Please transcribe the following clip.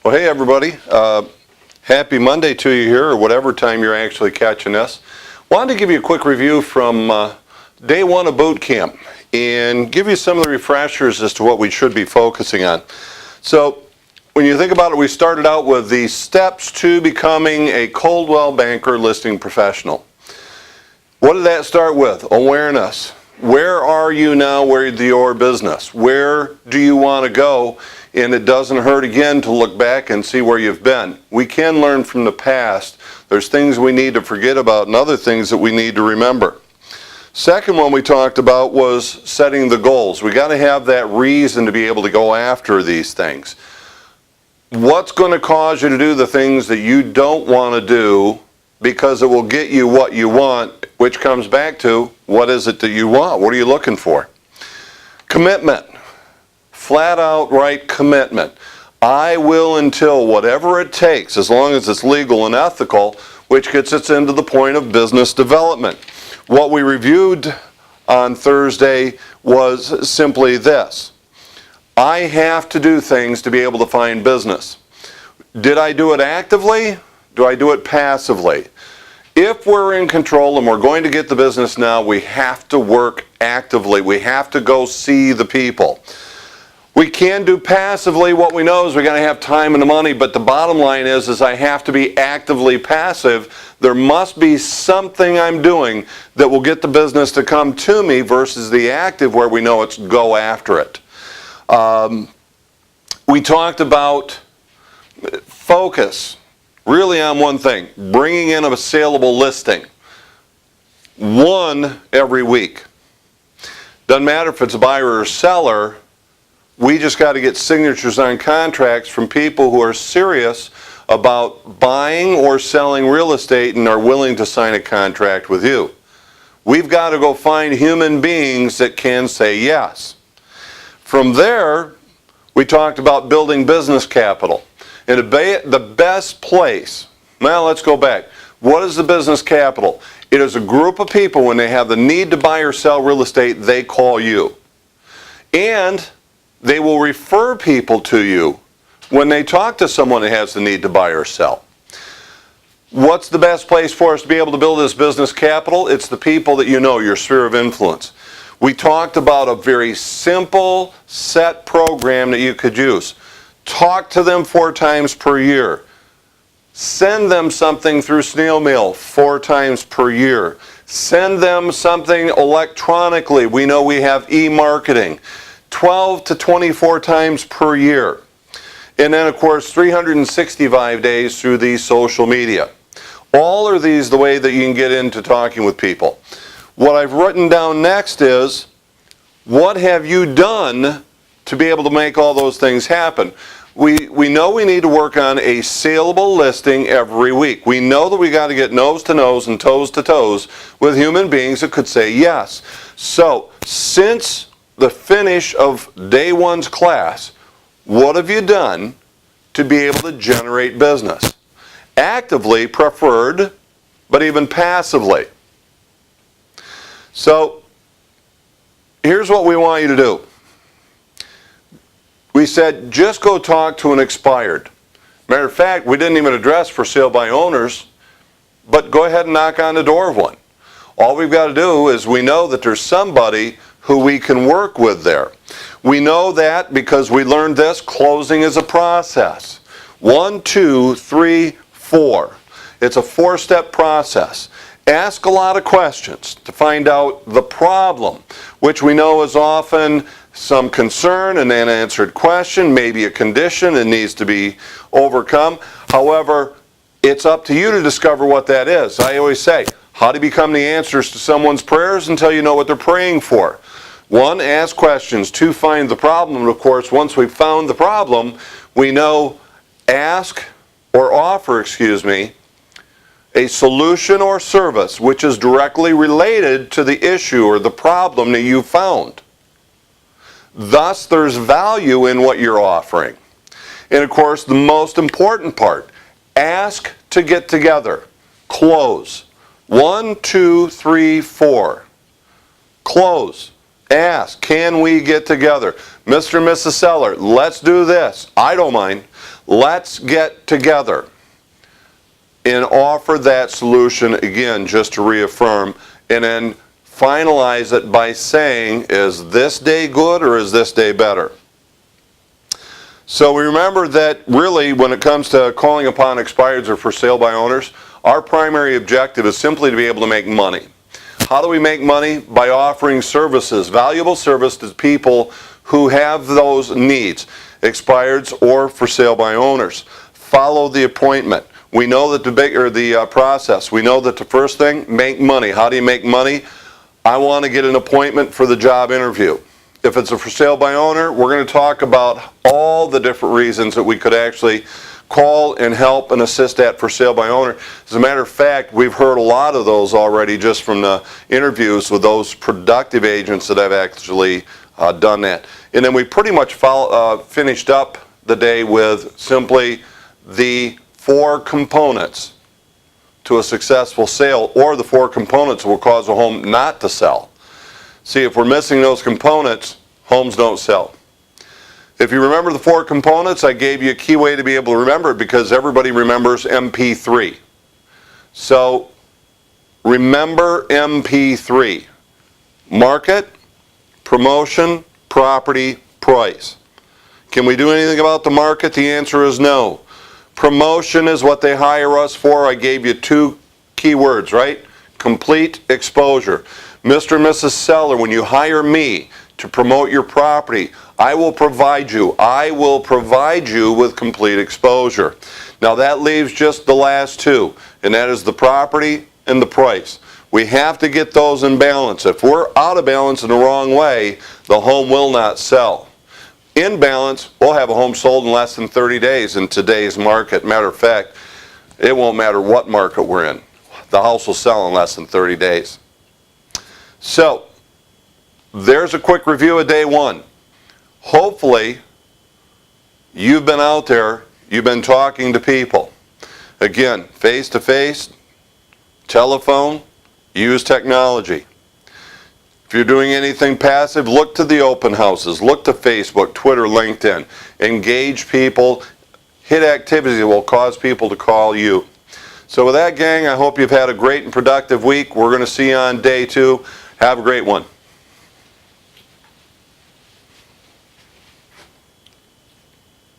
Well, hey everybody, happy Monday to you here, or whatever time you're actually catching this. Wanted to give you a quick review from day one of boot camp and give you some of the refreshers as to what we should be focusing on. So when you think about it, we started out with the steps to becoming a Coldwell banker listing professional. What did that start with? Awareness. Where are you now with your business? Where do you want to go? And it doesn't hurt again to look back and see where you've been. We can learn from the past. There's things we need to forget about and other things that we need to remember. Second one we talked about was setting the goals. We got to have that reason to be able to go after these things. What's going to cause you to do the things that you don't want to do because it will get you what you want, which comes back to what is it that you want? What are you looking for? Commitment. Flat out right commitment. I will until whatever it takes, as long as it's legal and ethical, which gets us into the point of business development. What we reviewed on Thursday was simply this. I have to do things to be able to find business. Did I do it actively? Do I do it passively? If we're in control and we're going to get the business now, we have to work actively. We have to go see the people. We can do passively. What we know is we're going to have time and the money, but the bottom line is I have to be actively passive. There must be something I'm doing that will get the business to come to me versus the active where we know it's go after it. We talked about focus really on one thing, bringing in a saleable listing. One every week. Doesn't matter if it's a buyer or seller. We just got to get signatures on contracts from people who are serious about buying or selling real estate and are willing to sign a contract with you. We've got to go find human beings that can say yes. From there, we talked about building business capital. And the best place, well, let's go back. What is the business capital? It is a group of people when they have the need to buy or sell real estate, they call you. And they will refer people to you when they talk to someone that has the need to buy or sell. What's the best place for us to be able to build this business capital? It's the people that you know, your sphere of influence. We talked about a very simple set program that you could use. Talk to them 4 times per year. Send them something through snail mail 4 times per year. Send them something electronically. We know we have e-marketing. 12 to 24 times per year. And then, of course, 365 days through these social media. All are these the way that you can get into talking with people. What I've written down next is, what have you done to be able to make all those things happen? We know we need to work on a saleable listing every week. We know that we got to get nose to nose and toes to toes with human beings that could say yes. So, since the finish of day one's class, what have you done to be able to generate business? Actively preferred, but even passively. So, here's what we want you to do. We said, just go talk to an expired. Matter of fact, we didn't even address for sale by owners, but go ahead and knock on the door of one. All we've got to do is we know that there's somebody who we can work with there. We know that because we learned this, closing is a process. 1, 2, 3, 4. It's a 4-step process. Ask a lot of questions to find out the problem, which we know is often some concern, an unanswered question, maybe a condition that needs to be overcome. However, it's up to you to discover what that is. I always say, how to become the answers to someone's prayers until you know what they're praying for. 1, ask questions. 2, find the problem. And of course, once we've found the problem, we know ask or offer, a solution or service which is directly related to the issue or the problem that you found. Thus, there's value in what you're offering. And of course, the most important part, ask to get together. Close. 1, 2, 3, 4. Close. Ask, can we get together? Mr. and Mrs. Seller, let's do this. I don't mind. Let's get together and offer that solution again, just to reaffirm, and then finalize it by saying, is this day good or is this day better? So we remember that really when it comes to calling upon expireds or for sale by owners, our primary objective is simply to be able to make money. How do we make money? By offering services, valuable service to people who have those needs, expireds or for sale by owners. Follow the appointment. We know that the process. We know that the first thing, make money. How do you make money? I want to get an appointment for the job interview. If it's a for sale by owner, we're going to talk about all the different reasons that we could actually call and help and assist at for sale by owner. As a matter of fact, we've heard a lot of those already just from the interviews with those productive agents that have actually done that. And then we pretty much finished up the day with simply the 4 components to a successful sale, or the 4 components that will cause a home not to sell. See, if we're missing those components, homes don't sell. If you remember the 4 components, I gave you a key way to be able to remember it, because everybody remembers MP3. So remember MP3. Market, promotion, property, price. Can we do anything about the market? The answer is no. Promotion is what they hire us for. I gave you 2 key words, right? Complete exposure. Mr. and Mrs. Seller, when you hire me to promote your property, I will provide you with complete exposure. Now that leaves just the last 2, and that is the property and the price. We have to get those in balance. If we're out of balance in the wrong way, the home will not sell. In balance, we'll have a home sold in less than 30 days in today's market. Matter of fact, it won't matter what market we're in. The house will sell in less than 30 days. So, there's a quick review of day 1. Hopefully, you've been out there, you've been talking to people. Again, face-to-face, telephone, use technology. If you're doing anything passive, look to the open houses, look to Facebook, Twitter, LinkedIn. Engage people, hit activities that will cause people to call you. So with that, gang, I hope you've had a great and productive week. We're going to see you on day 2. Have a great one.